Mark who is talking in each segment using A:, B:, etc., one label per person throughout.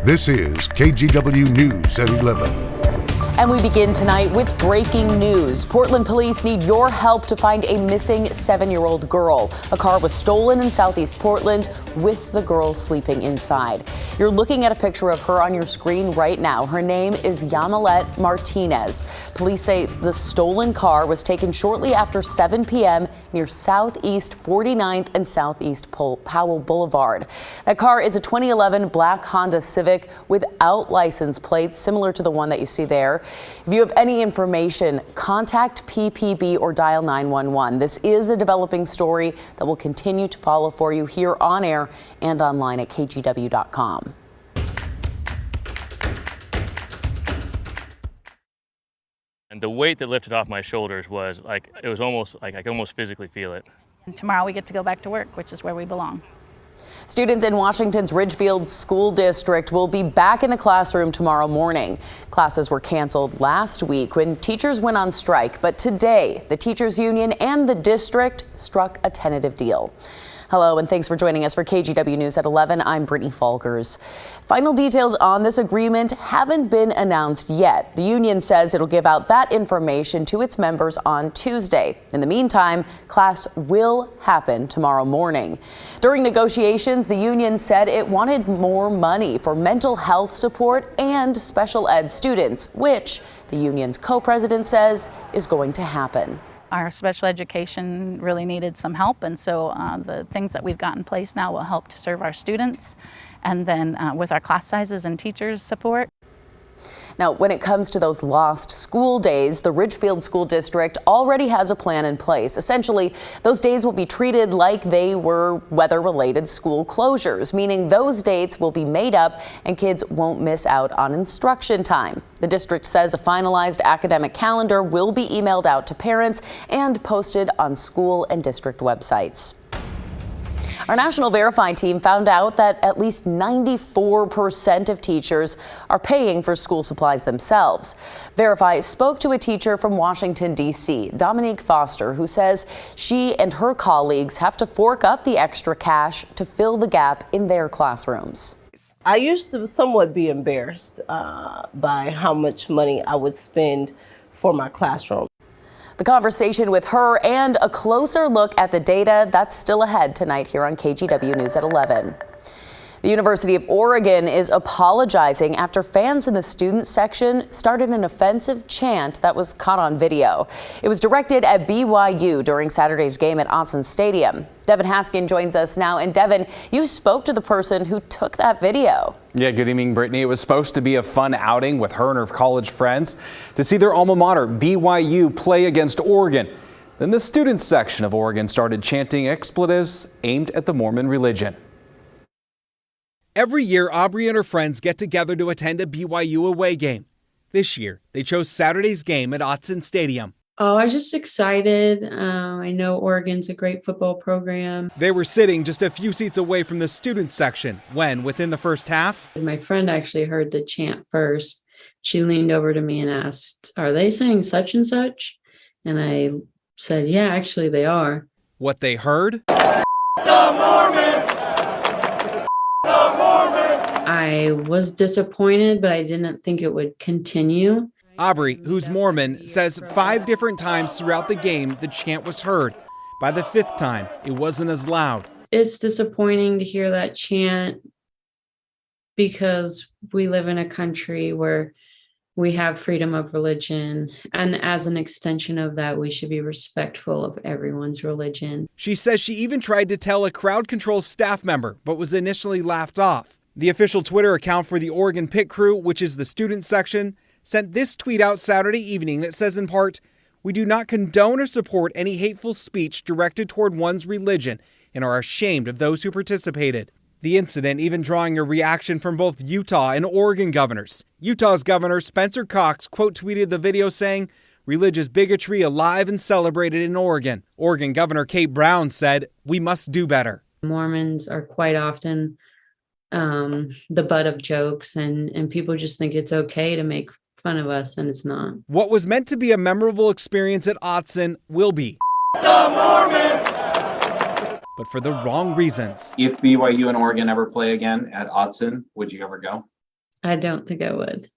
A: This is KGW News at 11.
B: And we begin tonight with breaking news. Portland police need your help to find a missing 7-year-old girl. A car was stolen in Southeast Portland with the girl sleeping inside. You're looking at a picture of her on your screen right now. Her name is Yamilet Martinez. Police say the stolen car was taken shortly after 7 p.m. near Southeast 49th and Southeast Powell Boulevard. That car is a 2011 black Honda Civic without license plates, similar to the one that you see there. If you have any information, contact PPB or dial 911. This is a developing story that will continue to follow for you here on air and online at kgw.com.
C: And the weight that lifted off my shoulders was like, it was almost like I could almost physically feel it.
D: And tomorrow we get to go back to work, which is where we belong.
B: Students in Washington's Ridgefield School District will be back in the classroom tomorrow morning. Classes were canceled last week when teachers went on strike, but today the teachers union and the district struck a tentative deal. Hello and thanks for joining us for KGW News at 11. I'm Brittany Falkers. Final details on this agreement haven't been announced yet. The union says it'll give out that information to its members on Tuesday. In the meantime, class will happen tomorrow morning. During negotiations, the union said it wanted more money for mental health support and special ed students, which the union's co-president says is going to happen.
D: Our special education really needed some help, and so the things that we've got in place now will help to serve our students, and then with our class sizes and teachers support.
B: Now, when it comes to those lost school days, the Ridgefield School District already has a plan in place. Essentially, those days will be treated like they were weather-related school closures, meaning those dates will be made up and kids won't miss out on instruction time. The district says a finalized academic calendar will be emailed out to parents and posted on school and district websites. Our National Verify team found out that at least 94% of teachers are paying for school supplies themselves. Verify spoke to a teacher from Washington, D.C., Dominique Foster, who says she and her colleagues have to fork up the extra cash to fill the gap in their classrooms.
E: I used to somewhat be embarrassed by how much money I would spend for my classroom.
B: The conversation with her and a closer look at the data, that's still ahead tonight here on KGW News at 11. The University of Oregon is apologizing after fans in the student section started an offensive chant that was caught on video. It was directed at BYU during Saturday's game at Autzen Stadium. Devin Haskin joins us now. And Devin, you spoke to the person who took that video.
F: Yeah, good evening, Brittany. It was supposed to be a fun outing with her and her college friends to see their alma mater, BYU, play against Oregon. Then the student section of Oregon started chanting expletives aimed at the Mormon religion.
G: Every year, Aubrey and her friends get together to attend a BYU away game. This year, they chose Saturday's game at Autzen Stadium.
H: Oh, I was just excited. I know Oregon's a great football program.
G: They were sitting just a few seats away from the student section when, within the first half,
H: My friend actually heard the chant first. She leaned over to me and asked, "Are they saying such and such?" And I said, "Yeah, actually they are."
G: what they heard
H: I was disappointed, but I didn't think it would continue.
G: Aubrey, who's Mormon, says 5 different times throughout the game the chant was heard. By the 5th time, it wasn't as loud.
H: It's disappointing to hear that chant because we live in a country where we have freedom of religion. And as an extension of that, we should be respectful of everyone's religion.
G: She says she even tried to tell a crowd control staff member, but was initially laughed off. The official Twitter account for the Oregon Pit Crew, which is the student section, sent this tweet out Saturday evening that says in part, "We do not condone or support any hateful speech directed toward one's religion and are ashamed of those who participated." The incident even drawing a reaction from both Utah and Oregon governors. Utah's governor Spencer Cox quote tweeted the video saying, "Religious bigotry alive and celebrated in Oregon." Oregon Governor Kate Brown said, "We must do better."
H: Mormons are quite often the butt of jokes, and people just think it's okay to make fun of us, and it's not.
G: What was meant to be a memorable experience at Autzen will be.
I: The Mormons!
G: But for the wrong reasons.
I: If BYU and Oregon ever play again at Autzen, would you ever go?
H: I don't think I would.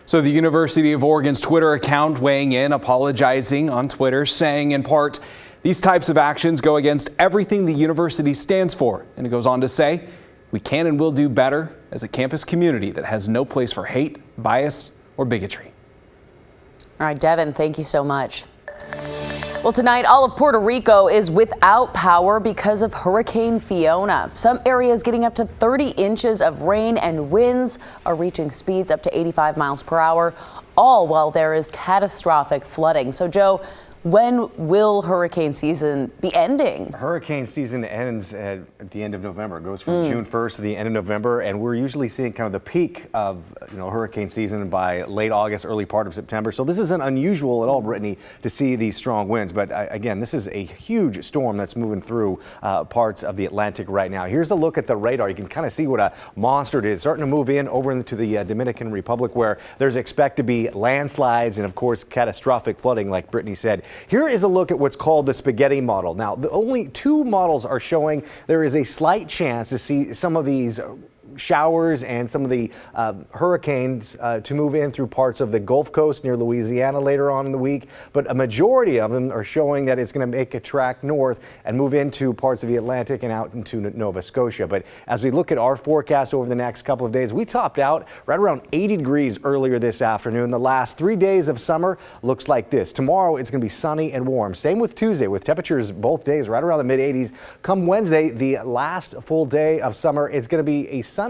F: So the University of Oregon's Twitter account weighing in, apologizing on Twitter, saying in part, these types of actions go against everything the university stands for. And it goes on to say, we can and will do better as a campus community that has no place for hate, bias, or bigotry.
B: All right, Devin, thank you so much. Well, tonight, all of Puerto Rico is without power because of Hurricane Fiona. Some areas getting up to 30 inches of rain, and winds are reaching speeds up to 85 miles per hour, all while there is catastrophic flooding. So, Joe, when will hurricane season be ending?
J: Hurricane season ends at the end of November. It goes from June 1st to the end of November, and we're usually seeing kind of the peak of hurricane season by late August, early part of September. So this isn't unusual at all, Brittany, to see these strong winds. But again, this is a huge storm that's moving through parts of the Atlantic right now. Here's a look at the radar. You can kind of see what a monster it is, starting to move in over into the Dominican Republic, where there's expect to be landslides and, of course, catastrophic flooding, like Brittany said. Here is a look at what's called the spaghetti model. Now, only 2 models are showing there is a slight chance to see some of these showers and some of the hurricanes to move in through parts of the Gulf Coast near Louisiana later on in the week. But a majority of them are showing that it's going to make a track north and move into parts of the Atlantic and out into Nova Scotia. But as we look at our forecast over the next couple of days, we topped out right around 80 degrees earlier this afternoon. The last 3 days of summer looks like this. Tomorrow it's going to be sunny and warm. Same with Tuesday, with temperatures both days right around the mid 80s. Come Wednesday, the last full day of summer, it's going to be a sunny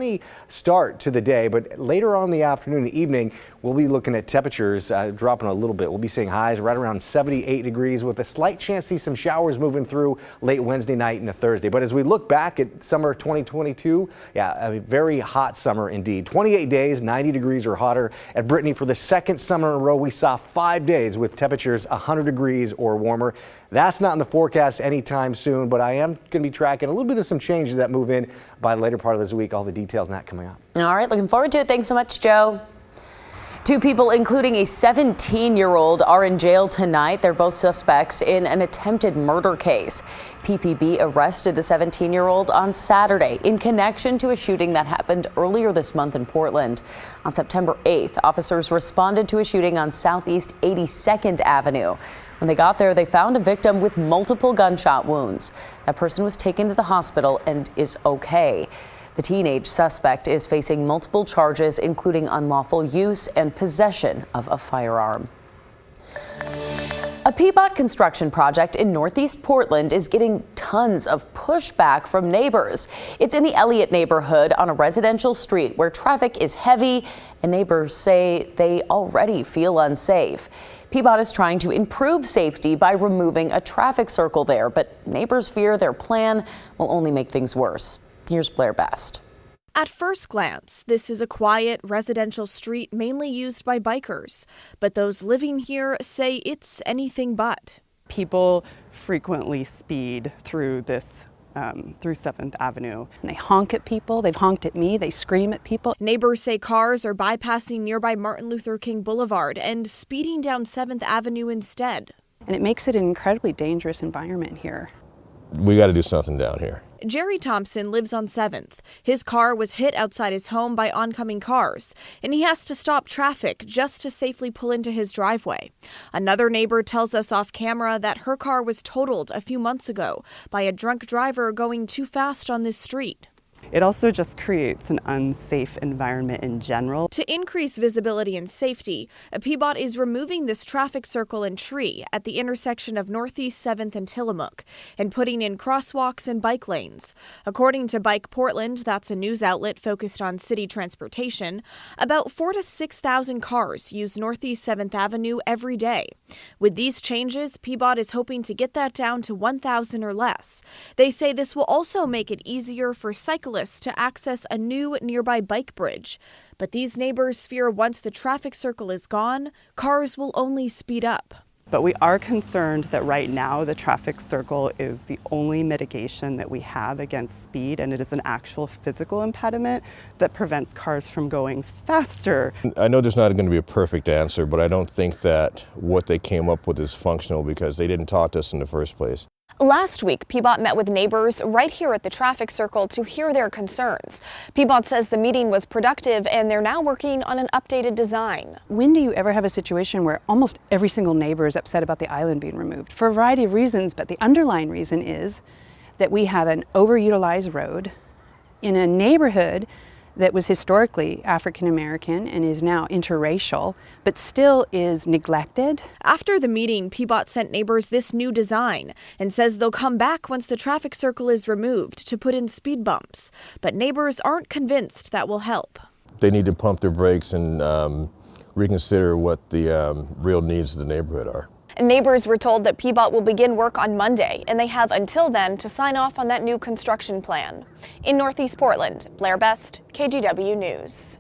J: start to the day, but later on in the afternoon and evening, we'll be looking at temperatures dropping a little bit. We'll be seeing highs right around 78 degrees with a slight chance to see some showers moving through late Wednesday night into Thursday. But as we look back at summer 2022, a very hot summer indeed. 28 days, 90 degrees or hotter. At Brittany, for the second summer in a row, we saw 5 days with temperatures 100 degrees or warmer. That's not in the forecast anytime soon, but I am going to be tracking a little bit of some changes that move in by the later part of this week. All the details not coming up.
B: All right, looking forward to it. Thanks so much, Joe. 2 people, including a 17-year-old, are in jail tonight. They're both suspects in an attempted murder case. PPB arrested the 17-year-old on Saturday in connection to a shooting that happened earlier this month in Portland. On September 8th, officers responded to a shooting on Southeast 82nd Avenue. When they got there, they found a victim with multiple gunshot wounds. That person was taken to the hospital and is okay. The teenage suspect is facing multiple charges, including unlawful use and possession of a firearm. A Peabot construction project in Northeast Portland is getting tons of pushback from neighbors. It's in the Elliott neighborhood on a residential street where traffic is heavy, and neighbors say they already feel unsafe. Peabot is trying to improve safety by removing a traffic circle there, but neighbors fear their plan will only make things worse. Here's Blair Best.
K: At first glance, this is a quiet residential street mainly used by bikers, but those living here say it's anything but.
L: People frequently speed through this through 7th Avenue. And they honk at people, they've honked at me, they scream at people.
K: Neighbors say cars are bypassing nearby Martin Luther King Boulevard and speeding down 7th Avenue instead.
L: And it makes it an incredibly dangerous environment here.
M: We got to do something down here.
K: Jerry Thompson lives on 7th. His car was hit outside his home by oncoming cars, and he has to stop traffic just to safely pull into his driveway. Another neighbor tells us off camera that her car was totaled a few months ago by a drunk driver going too fast on this street.
L: It also just creates an unsafe environment in general.
K: To increase visibility and safety, Peabot is removing this traffic circle and tree at the intersection of Northeast 7th and Tillamook and putting in crosswalks and bike lanes. According to Bike Portland, that's a news outlet focused on city transportation, about 4,000 to 6,000 cars use Northeast 7th Avenue every day. With these changes, Peabot is hoping to get that down to 1,000 or less. They say this will also make it easier for cyclists to access a new nearby bike bridge. But these neighbors fear once the traffic circle is gone, cars will only speed up.
L: But we are concerned that right now the traffic circle is the only mitigation that we have against speed, and it is an actual physical impediment that prevents cars from going faster.
M: I know there's not going to be a perfect answer, but I don't think that what they came up with is functional because they didn't talk to us in the first place.
K: Last week, Peabot met with neighbors right here at the traffic circle to hear their concerns. Peabot says the meeting was productive and they're now working on an updated design.
N: When do you ever have a situation where almost every single neighbor is upset about the island being removed? For a variety of reasons, but the underlying reason is that we have an overutilized road in a neighborhood that was historically African American and is now interracial, but still is neglected.
K: After the meeting, Peabot sent neighbors this new design and says they'll come back once the traffic circle is removed to put in speed bumps. But neighbors aren't convinced that will help.
M: They need to pump their brakes and reconsider what the real needs of the neighborhood are.
K: Neighbors were told that Peabot will begin work on Monday, and they have until then to sign off on that new construction plan. In Northeast Portland, Blair Best, KGW News.